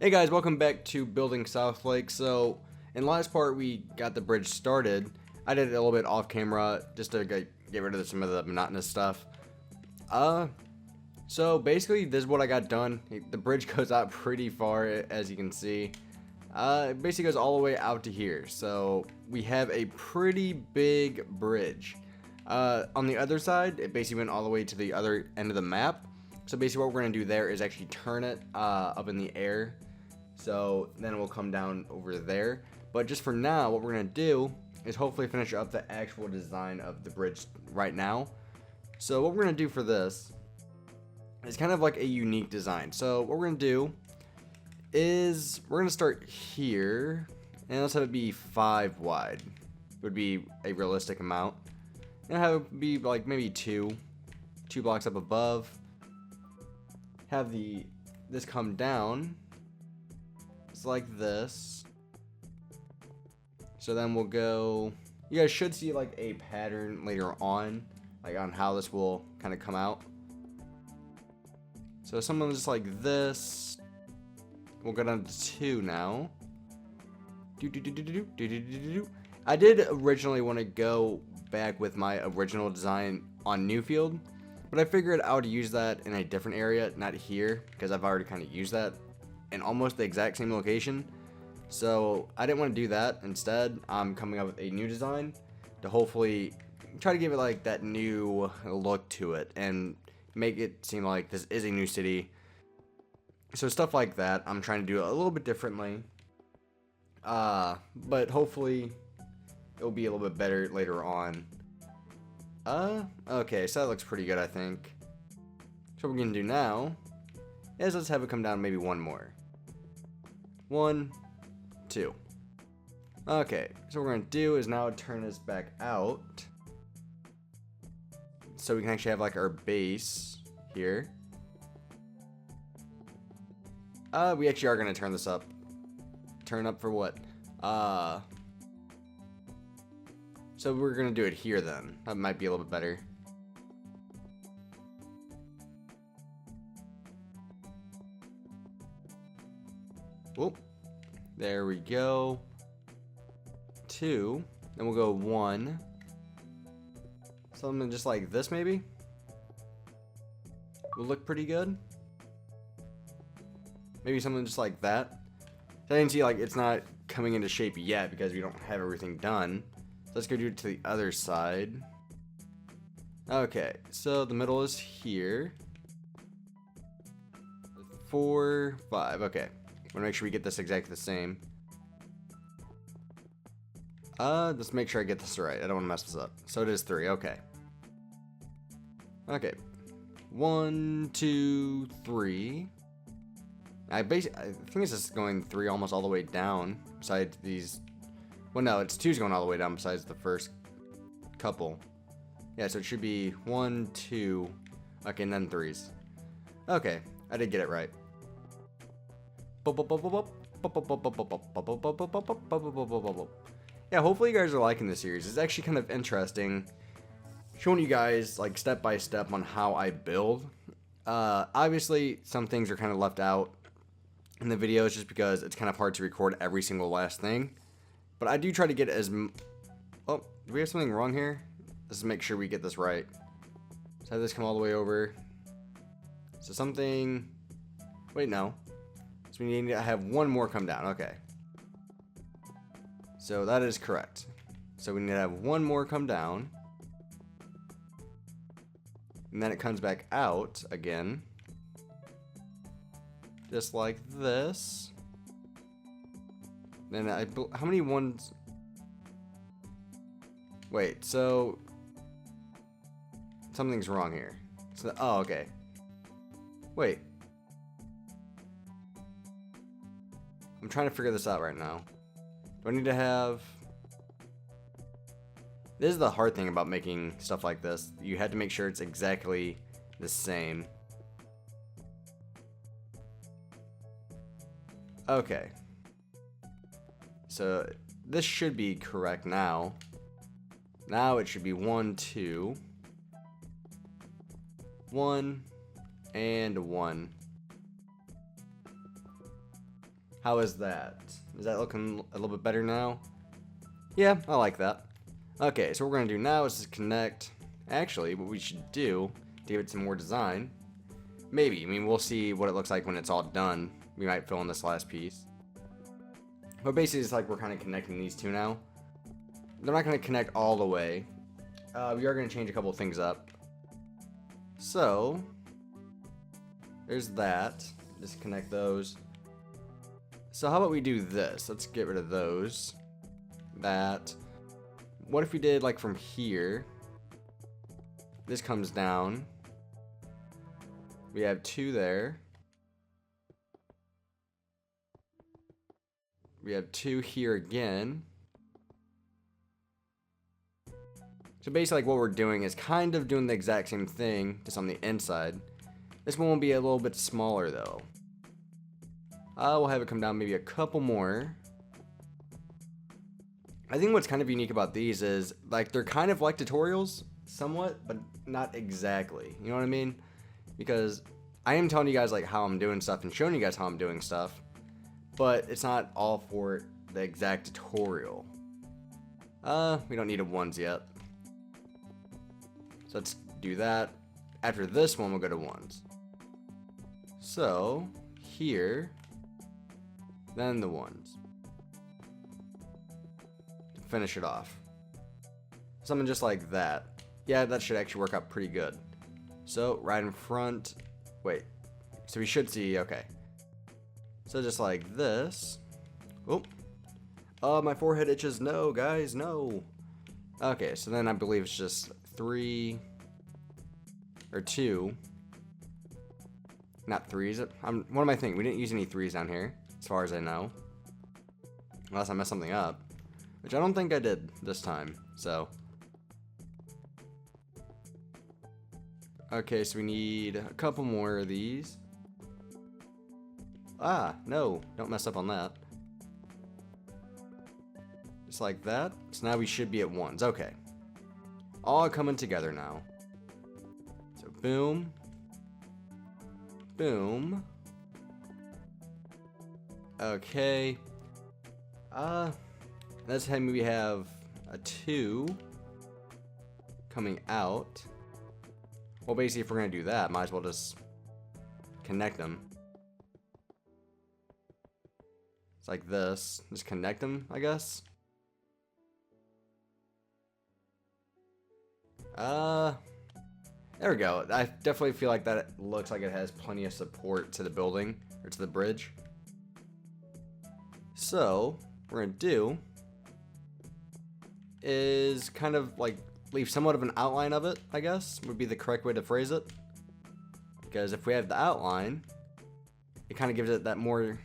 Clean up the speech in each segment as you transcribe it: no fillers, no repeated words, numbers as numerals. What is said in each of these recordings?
Hey guys, welcome back to building SouthLake. So, in the last part we got the bridge started. I did it a little bit off camera just to get rid of some of the monotonous stuff. So basically this is what I got done. The bridge goes out pretty far, as you can see. It basically goes all the way out to here. So we have a pretty big bridge. On the other side, it basically went all the way to the other end of the map. So basically what we're going to do there is actually turn it up in the air. So then we'll come down over there. But just for now, what we're going to do is hopefully finish up the actual design of the bridge right now. So what we're going to do for this is kind of like a unique design. So what we're going to do is we're going to start here. And let's have it be 5 wide. Would be a realistic amount. And have it be like maybe two blocks up above. Have this come down. It's like this. So then we'll go, you guys should see like a pattern later on, like on how this will kind of come out. So something just like this. We'll go down to 2 now. I did originally want to go back with my original design on Newfield, but I figured I would use that in a different area, not here, because I've already kind of used that in almost the exact same location. So I didn't want to do that. Instead, I'm coming up with a new design to hopefully try to give it like that new look to it and make it seem like this is a new city. So stuff like that, I'm trying to do it a little bit differently. But hopefully it'll be a little bit better later on. Okay, so that looks pretty good, I think. So what we're gonna do now is let's have it come down maybe one more. 1, 2. Okay, so what we're gonna do is now turn this back out. So we can actually have like our base here. We actually are gonna turn this up. Turn up for what? So we're gonna do it here then. That might be a little bit better. Whoop. There we go. 2. Then we'll go 1. Something just like this maybe. Will look pretty good. Maybe something just like that. So I didn't see like it's not coming into shape yet because we don't have everything done. So let's go do it to the other side. Okay, so the middle is here. 4, 5. Okay. I want to make sure we get this exactly the same. Let's make sure I get this right. I don't want to mess this up. So it is 3. Okay. Okay. 1, 2, 3. I think it's just going 3 almost all the way down. Besides these. Well, no, it's 2's going all the way down. Besides the first couple. Yeah, so it should be 1, 2. Okay, and then 3s. Okay, I did get it right. Yeah, hopefully you guys are liking this series. It's actually kind of interesting showing you guys like step by step on how I build. Obviously some things are kind of left out in the videos just because it's kind of hard to record every single last thing, but I do try to get as oh, do we have something wrong here? Let's make sure we get this right. Let's have this come all the way over. So something, wait, no. So we need to have one more come down. Okay. So that is correct. So we need to have one more come down. And then it comes back out again. Just like this. Then how many ones? Wait, so something's wrong here. So, oh, okay. Wait. I'm trying to figure this out right now. Do I need to have... This is the hard thing about making stuff like this. You had to make sure it's exactly the same. Okay. So this should be correct now. Now it should be 1, 2. 1 and 1. How is that? Is that looking a little bit better now? Yeah, I like that. Okay, so what we're gonna do now is just connect. Actually, what we should do to give it some more design. Maybe. I mean, we'll see what it looks like when it's all done. We might fill in this last piece. But basically, it's like we're kind of connecting these two now. They're not going to connect all the way. We are going to change a couple of things up. So, there's that. Just connect those. So how about we do this? Let's get rid of those. That. What if we did like from here? This comes down. We have 2 there. We have 2 here again. So basically like what we're doing is kind of doing the exact same thing, just on the inside. This one will be a little bit smaller though. We'll have it come down maybe a couple more. I think what's kind of unique about these is like they're kind of like tutorials, somewhat, but not exactly. You know what I mean? Because I am telling you guys like how I'm doing stuff and showing you guys how I'm doing stuff, but it's not all for the exact tutorial. We don't need a ones yet. So let's do that. After this one, we'll go to ones. So here, then the ones. Finish it off. Something just like that. Yeah, that should actually work out pretty good. So right in front, wait. So we should see, okay. So just like this. Oh, my forehead itches. No, guys, no. Okay, so then I believe it's just 3 or 2. Not 3s. What am I thinking? We didn't use any 3s down here, as far as I know. Unless I messed something up. Which I don't think I did this time, so. Okay, so we need a couple more of these. Ah, no, don't mess up on that. Just like that. So now we should be at ones. Okay. All coming together now. So boom. Boom. Okay. That's how we have a 2 coming out. Well, basically, if we're going to do that, might as well just connect them. It's like this. Just connect them, I guess. There we go. I definitely feel like that looks like it has plenty of support to the building, or to the bridge. So, what we're going to do is kind of like leave somewhat of an outline of it, I guess, would be the correct way to phrase it. Because if we have the outline, it kind of gives it that more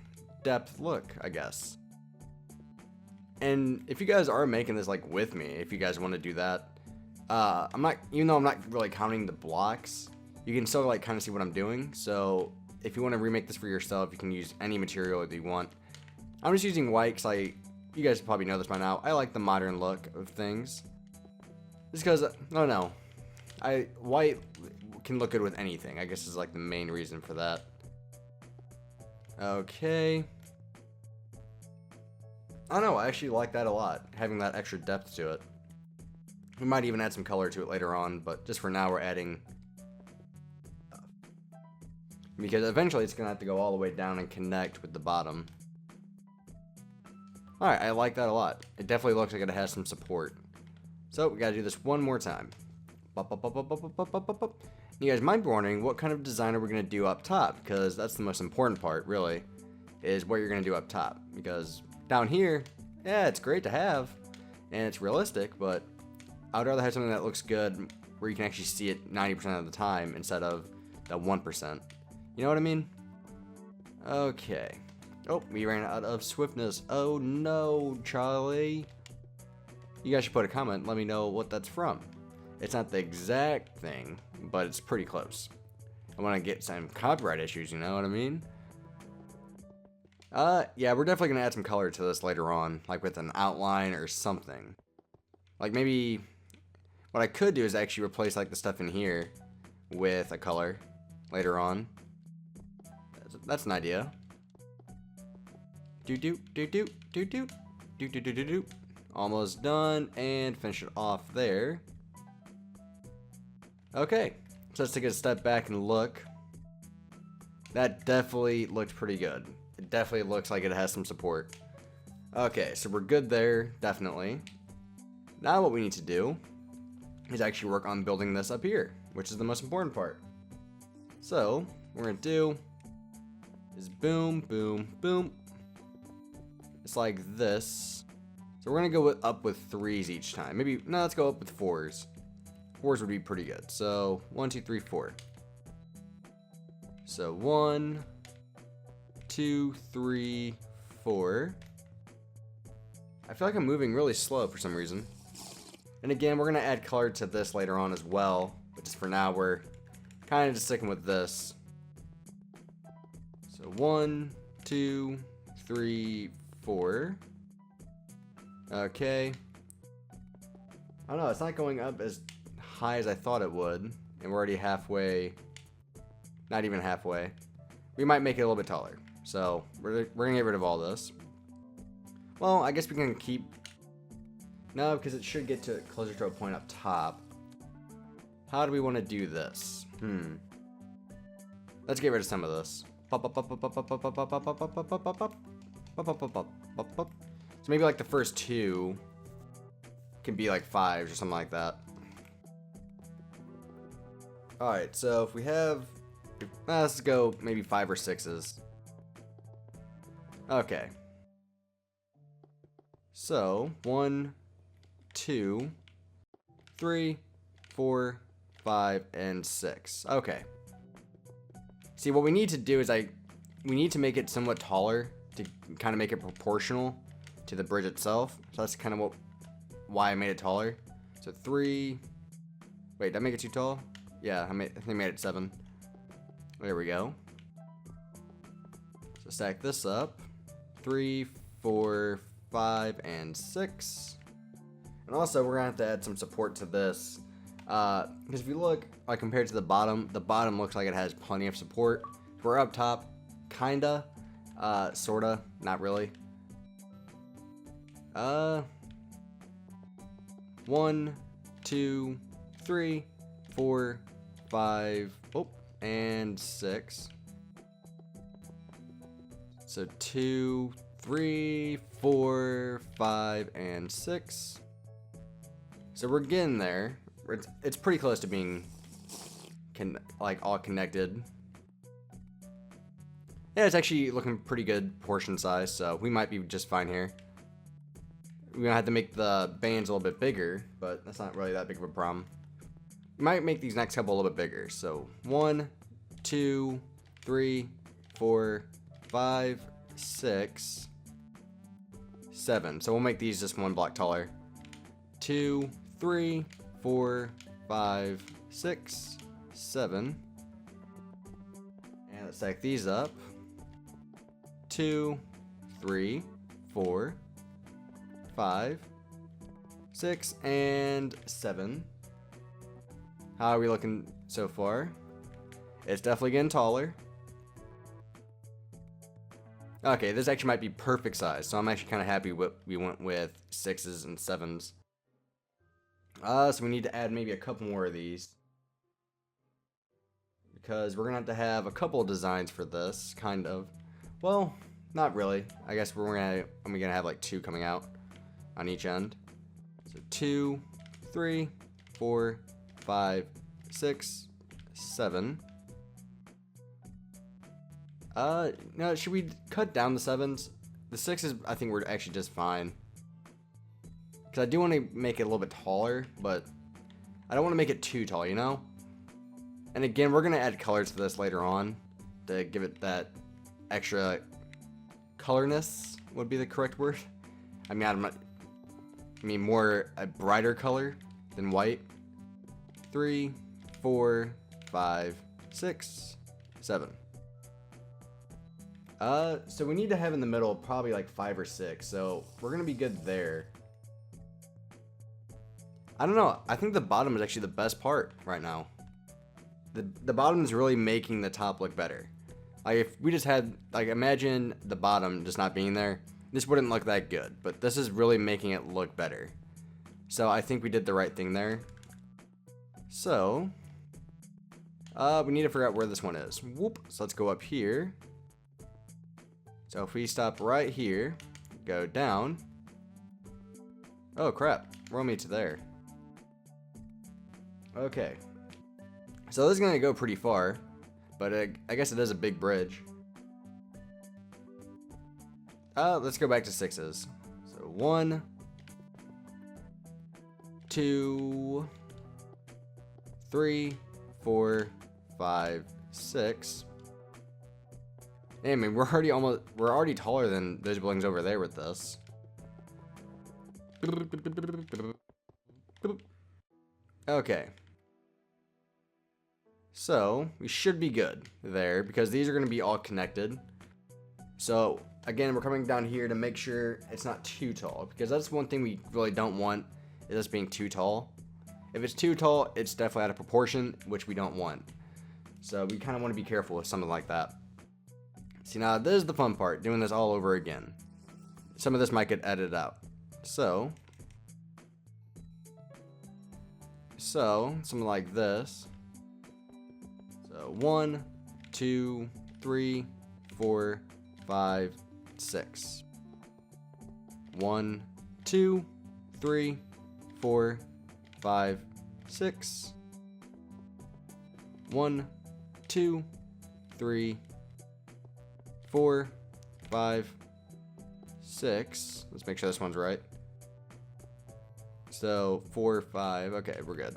depth look, I guess. And if you guys are making this like with me, if you guys want to do that, even though I'm not really counting the blocks, you can still like kind of see what I'm doing. So if you want to remake this for yourself, you can use any material that you want. I'm just using white because you guys probably know this by now. I like the modern look of things. Just because, I don't know, white can look good with anything. I guess is like the main reason for that. Okay. I don't know, I actually like that a lot, having that extra depth to it. We might even add some color to it later on, but just for now we're adding. Because eventually it's going to have to go all the way down and connect with the bottom. Alright, I like that a lot. It definitely looks like it has some support. So, we gotta do this one more time. You guys might be wondering what kind of design are we gonna do up top, because that's the most important part, really, is what you're gonna do up top. Because down here, yeah, it's great to have, and it's realistic, but I would rather have something that looks good where you can actually see it 90% of the time instead of the 1%. You know what I mean? Okay. Oh, we ran out of swiftness. Oh no, Charlie. You guys should put a comment, let me know what that's from. It's not the exact thing, but it's pretty close. I want to get some copyright issues, you know what I mean? Yeah, we're definitely going to add some color to this later on, like with an outline or something. Like maybe, what I could do is actually replace like the stuff in here with a color later on. That's an idea. Almost done, and finish it off there. Okay, so let's take a step back and look. That definitely looked pretty good. It definitely looks like it has some support. Okay, so we're good there, definitely. Now what we need to do is actually work on building this up here, which is the most important part. So, what we're gonna do is boom, boom, boom. It's like this. So we're gonna go up with 3s each time. Maybe, no, let's go up with 4s. 4s would be pretty good. So, 1, 2, 3, 4. So, 1, 2, 3, 4. I feel like I'm moving really slow for some reason. And again, we're gonna add color to this later on as well. But just for now, we're kind of just sticking with this. So 1, 2, 3, 4. Okay. I don't know, it's not going up as high as I thought it would. And we're already halfway. Not even halfway. We might make it a little bit taller. So we're gonna get rid of all this. Well, I guess we can keep... No, because it should get to closer to a point up top. How do we want to do this? Let's get rid of some of this. So maybe like the first 2 can be like 5s or something like that. Alright, so if we have... let's go maybe 5 or 6s. Okay. So, 1, 2, 3, 4, 5, and 6. Okay. See, what we need to do is we need to make it somewhat taller to kind of make it proportional to the bridge itself. So that's kind of why I made it taller. So 3. Wait, did I make it too tall? Yeah, I think I made it 7. There we go. So stack this up. 3, 4, 5, and 6. And also, we're gonna have to add some support to this. Because if you look, like compared to the bottom looks like it has plenty of support. We're up top, kinda, sorta, not really. 1, 2, 3, 4, 5, and 6. So 2, 3, 4, 5, and 6. So we're getting there. It's pretty close to being like all connected. Yeah, it's actually looking pretty good portion size, so we might be just fine here. We're gonna have to make the bands a little bit bigger, but that's not really that big of a problem. We might make these next couple a little bit bigger. So 1, 2, 3, 4, 5, 6, 7. So we'll make these just 1 block taller. 2, 3, 4, 5, 6, 7. And let's stack these up. 2, 3, 4, 5, 6, and 7. How are we looking so far? It's definitely getting taller. Okay, this actually might be perfect size, so I'm actually kind of happy we went with 6s and 7s. So we need to add maybe a couple more of these. Because we're going to have a couple of designs for this, kind of. Well, not really. I guess I'm going to have like 2 coming out on each end. So 2, 3, 4, 5, 6, 7. No, should we cut down the 7s? The 6s, I think we're actually just fine. Because I do want to make it a little bit taller, but I don't want to make it too tall, you know? And again, we're going to add colors to this later on to give it that extra colorness would be the correct word. I mean, more a brighter color than white. 3, 4, 5, 6, 7. So we need to have in the middle probably like 5 or 6, so we're gonna be good there. I don't know, I think the bottom is actually the best part right now. The bottom is really making the top look better. Like if we just had, like imagine the bottom just not being there, this wouldn't look that good, but this is really making it look better. So I think we did the right thing there. So, we need to figure out where this one is. Whoop, so let's go up here. So if we stop right here, go down. Oh crap, we're only to there. Okay. So this is gonna go pretty far, but I guess it is a big bridge. Let's go back to 6s. So 1, 2, 3, 4, 5, 6. I mean, we're already taller than those buildings over there with this. Okay. So, we should be good there because these are going to be all connected. So, again, we're coming down here to make sure it's not too tall because that's one thing we really don't want, is this being too tall. If it's too tall, it's definitely out of proportion, which we don't want. So, we kind of want to be careful with something like that. See, now this is the fun part, doing this all over again. Some of this might get edited out. So, something like this. So 1, 2, 3, 4, 5, 6. 1, 2, 3, 4, 5, 6. 1, 2, 3, 4, 5, 6. Let's make sure this one's right. So 4, 5. Okay, we're good.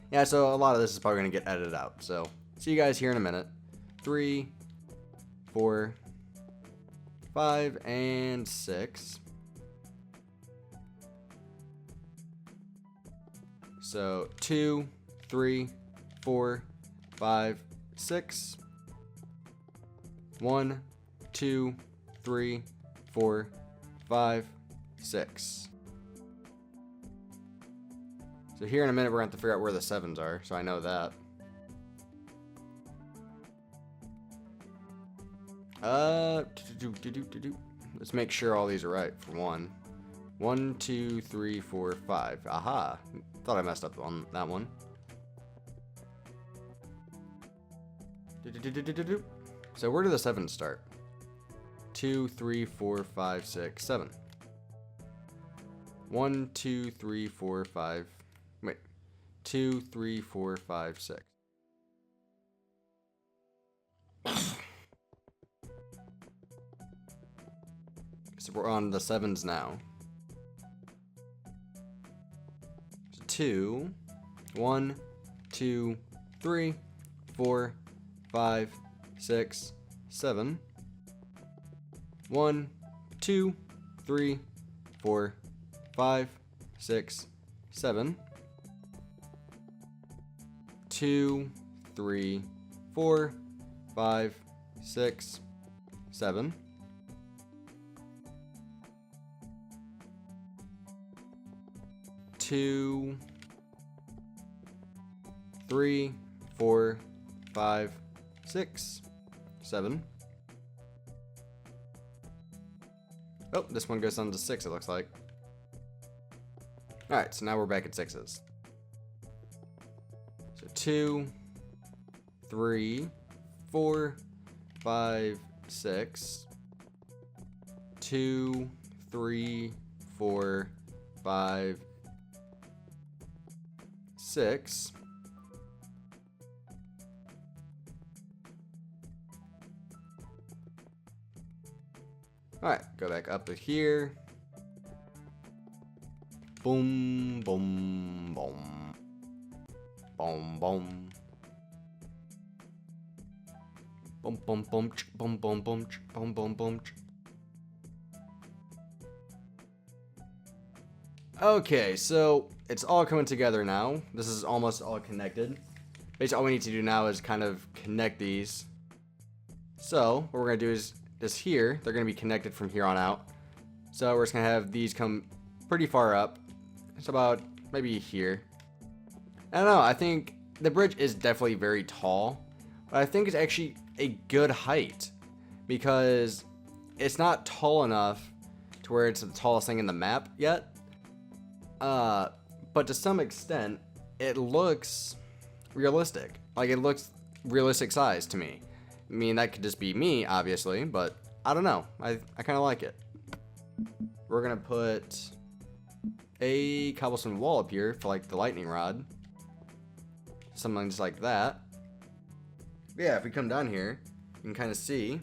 Yeah, so a lot of this is probably going to get edited out. So see you guys here in a minute. 3, 4, 5, and 6. So 2, 3, 4, 5, 6. 1, 2, 3, 4, 5, 6. So here in a minute we're going to have to figure out where the 7s are, so I know that. Let's make sure all these are right for 1. 1, 2, 3, 4, 5. Aha! Thought I messed up on that one. So where do the 7s start? 2, 3, 4, 5, 6, 7. 1, 2, 3, 4, 5. Wait. 2, 3, 4, 5, 6. So we're on the 7s now. So 2, 1, 2, 3, 4, 5, 6, 7. 1, 2, 3, 4, 5, 6, 7. 2, 3, 4, 5, 6, 7. 2, 3, 4, 5, 6, 7. Oh, this one goes down to 6, it looks like. Alright, so now we're back at 6s. So 2, 3, 4, 5, 6. 2, 3, 4, 5, 6. Alright, go back up to here. Boom, boom, boom. Boom, boom. Boom, boom, boom, boom, boom, boom, boom, boom, boom. Okay, so it's all coming together now. This is almost all connected. Basically, all we need to do now is kind of connect these. So, what we're going to do is this here, they're going to be connected from here on out. So we're just going to have these come pretty far up. It's about maybe here. I don't know, I think the bridge is definitely very tall, But I think it's actually a good height because it's not tall enough to where it's the tallest thing in the map yet. But to some extent, it looks realistic. Like, it looks realistic size to me. I mean, that could just be me, obviously, but I don't know. I kind of like it. We're going to put a cobblestone wall up here for, like, the lightning rod. Something just like that. Yeah, if we come down here, you can kind of see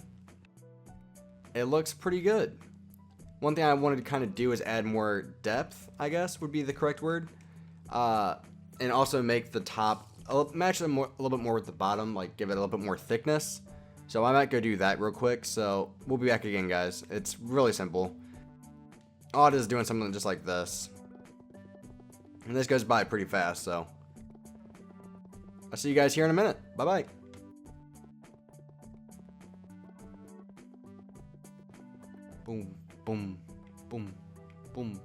it looks pretty good. One thing I wanted to kind of do is add more depth, I guess would be the correct word. And also make the top match them a little bit more with the bottom, like give it a little bit more thickness. So I might go do that real quick. So we'll be back again, guys. It's really simple. All it is doing something just like this. And this goes by pretty fast, so I'll see you guys here in a minute. Bye-bye. Boom, boom, boom, boom.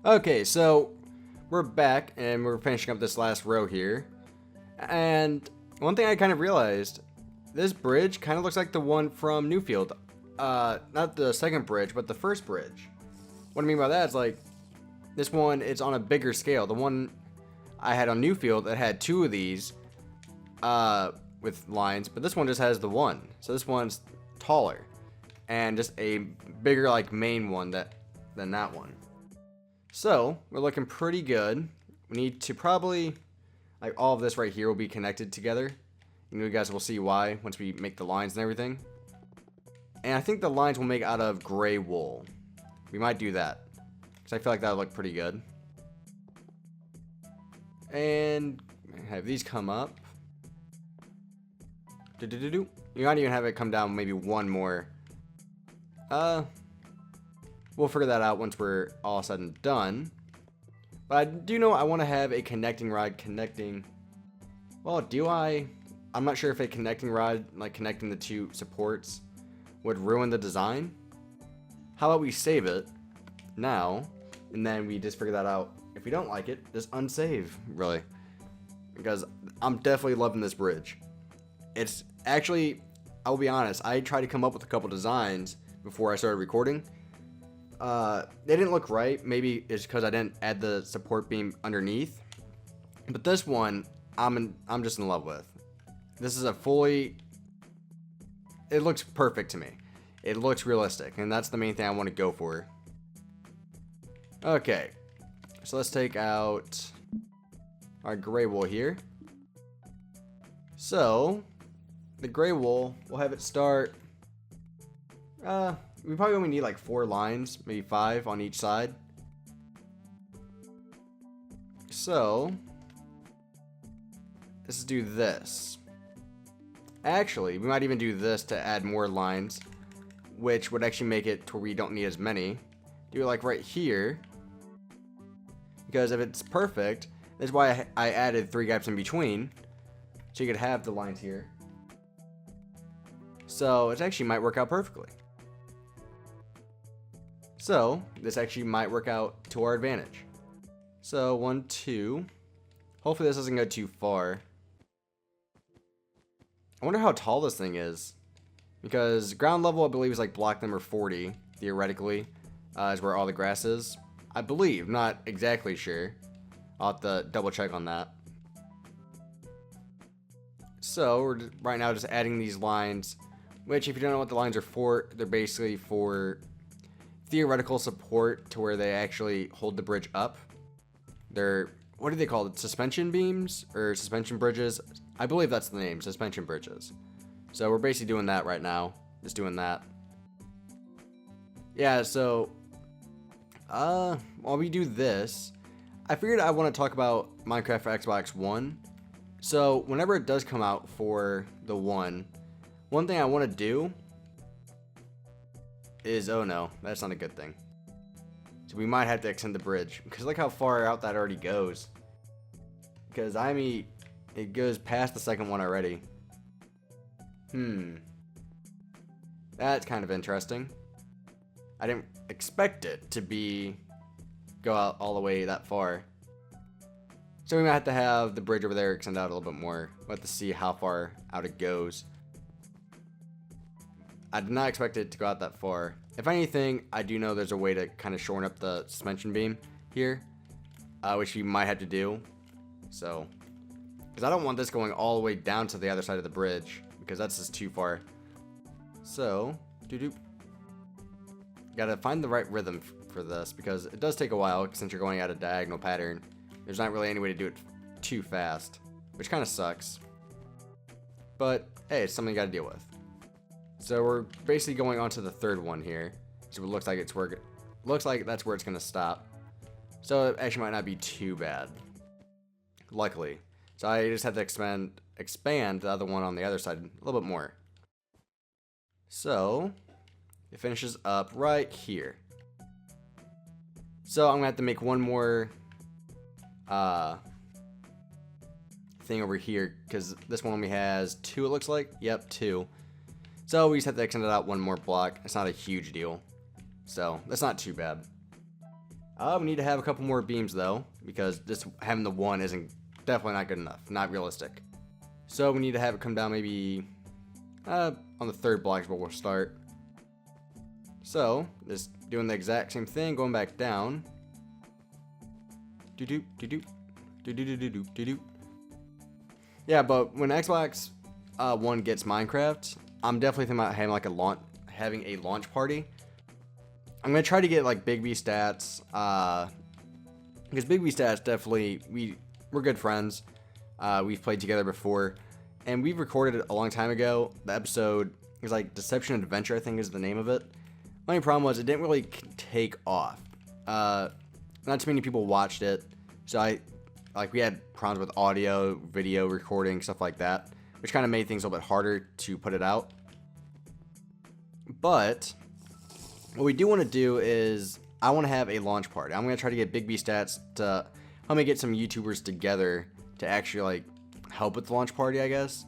Okay, so we're back and we're finishing up this last row here. And one thing I kind of realized, this bridge kind of looks like the one from Newfield. Not the second bridge, but the first bridge. What I mean by that is, like, this one, it's on a bigger scale. The one I had on Newfield, it had two of these with lines, but this one just has the one. So this one's taller and just a bigger, like, main one than that one. So we're looking pretty good. We need to probably, like, all of this right here will be connected together. And you guys will see why once we make the lines and everything. And I think the lines will make out of gray wool. We might do that, because I feel like that'll look pretty good. And have these come up. You might even have it come down maybe one more. We'll figure that out once we're all said and done. But I do know I want to have a connecting rod connecting. Well, do I? I'm not sure if a connecting rod, like connecting the two supports, would ruin the design. How about we save it now, and then we just figure that out. If we don't like it, just unsave, really. Because I'm definitely loving this bridge. It's actually, I'll be honest, I tried to come up with a couple designs before I started recording. They didn't look right. Maybe it's because I didn't add the support beam underneath. But this one, I'm just in love with. This is it looks perfect to me. It looks realistic, and that's the main thing I want to go for. Okay, so let's take out our gray wool here. So, the gray wool, we'll have it start, we probably only need like 4 lines, maybe 5 on each side. So, let's do this. Actually, we might even do this to add more lines, which would actually make it to where we don't need as many. Do it like right here, because if it's perfect, that's why I added 3 gaps in between, so you could have the lines here. So it actually might work out perfectly. So this actually might work out to our advantage. So 1, 2. Hopefully this doesn't go too far. I wonder how tall this thing is, because ground level I believe is like block number 40 theoretically, is where all the grass is. I believe, not exactly sure. I'll have to double check on that. So we're right now just adding these lines, which if you don't know what the lines are for, they're basically for theoretical support to where they actually hold the bridge up. They're, what do they call it? Suspension beams or suspension bridges? I believe that's the name, suspension bridges. So we're basically doing that right now. Just doing that. Yeah, so while we do this, I figured I want to talk about Minecraft for Xbox One. So whenever it does come out for the one thing I want to do is, oh no, that's not a good thing. So we might have to extend the bridge, because look how far out that already goes. Because I mean, it goes past the second one already. That's kind of interesting. I didn't expect it to go out all the way that far. So we might have to have the bridge over there extend out a little bit more. We'll have to see how far out it goes. I did not expect it to go out that far. If anything, I do know there's a way to kind of shorten up the suspension beam here, which we might have to do. So, because I don't want this going all the way down to the other side of the bridge, because that's just too far. So, gotta find the right rhythm for this, because it does take a while since you're going at a diagonal pattern. There's not really any way to do it too fast, which kind of sucks. But hey, it's something you gotta deal with. So we're basically going on to the third one here. So it looks like it's where that's where it's gonna stop. So it actually might not be too bad, luckily. So I just have to expand the other one on the other side a little bit more. So it finishes up right here. So I'm gonna have to make one more thing over here, because this one only has 2, it looks like. Yep, 2. So we just have to extend it out one more block. It's not a huge deal, so that's not too bad. We need to have a couple more beams though, because just having the one isn't definitely not good enough, not realistic. So we need to have it come down maybe on the 3rd block is where we'll start. So just doing the exact same thing, going back down. Yeah, but when Xbox One gets Minecraft, I'm definitely thinking about having a launch party. I'm gonna try to get like Big B Stats, because Big B Stats definitely we're good friends. We've played together before, and we've recorded it a long time ago. The episode is like Deception and Adventure, I think is the name of it. Only problem was it didn't really take off. Not too many people watched it, so we had problems with audio, video recording, stuff like that, which kind of made things a little bit harder to put it out. But what we do want to do is I want to have a launch party. I'm going to try to get Big B Stats to help me get some YouTubers together to actually like help with the launch party, I guess.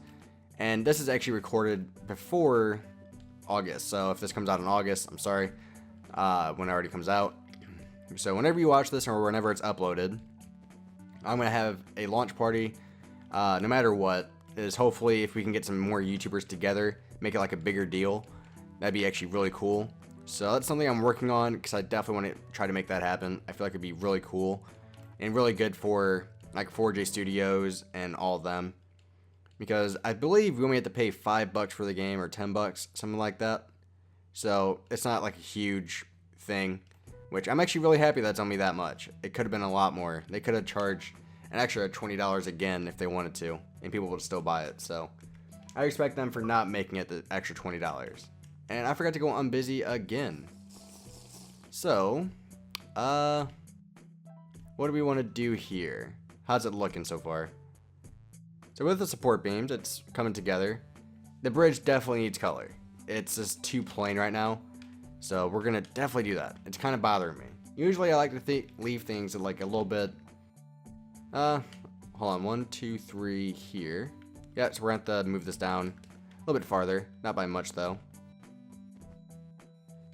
And this is actually recorded before August, so if this comes out in August, I'm sorry, when it already comes out. So whenever you watch this or whenever it's uploaded, I'm going to have a launch party, no matter what. Is hopefully if we can get some more YouTubers together, make it like a bigger deal, that'd be actually really cool. So that's something I'm working on, because I definitely want to try to make that happen. I feel like it'd be really cool and really good for like 4J Studios and all of them, because I believe we only have to pay $5 for the game, or $10, something like that. So it's not like a huge thing, which I'm actually really happy that's only that much. It could have been a lot more. They could have charged an extra $20 again if they wanted to, and people would still buy it. So I respect them for not making it the extra $20. And I forgot to go on busy again. So, what do we want to do here? How's it looking so far? So with the support beams, it's coming together. the bridge definitely needs color. It's just too plain right now. So we're gonna definitely do that. It's kind of bothering me. Usually I like to leave things like a little bit. Hold on, 1, 2, 3 here. Yeah, so we're gonna have to move this down a little bit farther. Not by much though.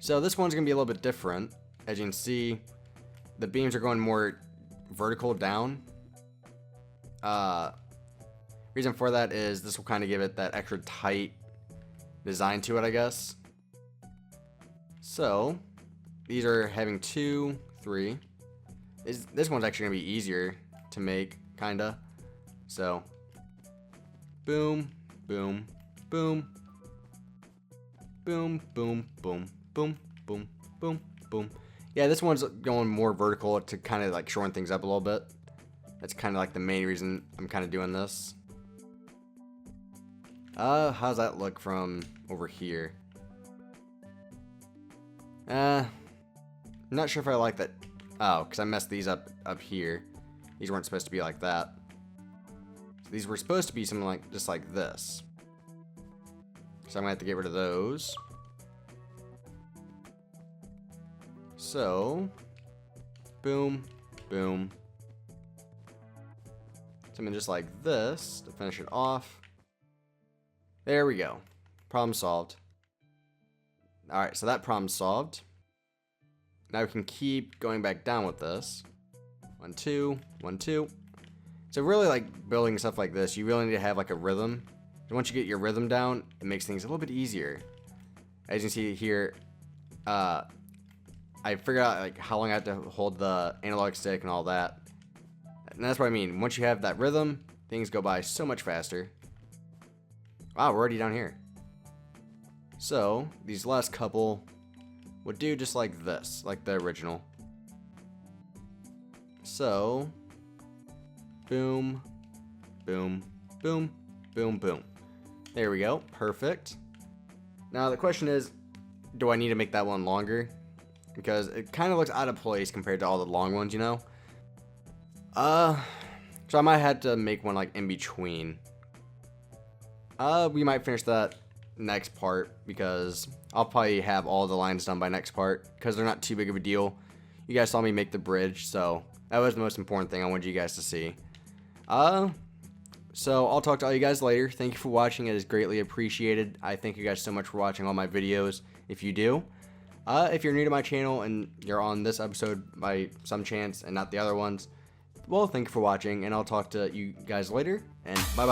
So this one's gonna be a little bit different. As you can see, the beams are going more vertical down. Reason for that is this will kind of give it that extra tight design to it, I guess. So these are having 2, 3. This one's actually gonna be easier to make, kinda. So boom, boom, boom, boom, boom, boom, boom, boom, boom, boom. Yeah, this one's going more vertical to kind of like shorten things up a little bit. That's kind of like the main reason I'm kind of doing this. How's that look from over here? I'm not sure if I like that. Oh, because I messed these up here. These weren't supposed to be like that. So these were supposed to be something like just like this. So I'm gonna have to get rid of those. So, boom, boom. Something just like this to finish it off. There we go. Problem solved. Alright, so that problem's solved. Now we can keep going back down with this. 1, 2, 1, 2. So really, like building stuff like this, you really need to have like a rhythm. And once you get your rhythm down, it makes things a little bit easier. As you can see here, I figured out like how long I have to hold the analog stick and all that. And that's what I mean. Once you have that rhythm, things go by so much faster. Wow, we're already down here. So these last couple would do just like this, like the original. So boom, boom, boom, boom, boom. There we go. Perfect. Now the question is, do I need to make that one longer? Because it kind of looks out of place compared to all the long ones, you know? So I might have to make one like in between. We might finish that next part because I'll probably have all the lines done by next part because they're not too big of a deal. You guys saw me make the bridge, so that was the most important thing I wanted you guys to see. So I'll talk to all you guys later. Thank you for watching. It is greatly appreciated. I thank you guys so much for watching all my videos. If you do, if you're new to my channel and you're on this episode by some chance and not the other ones, well, thank you for watching, and I'll talk to you guys later, and bye-bye.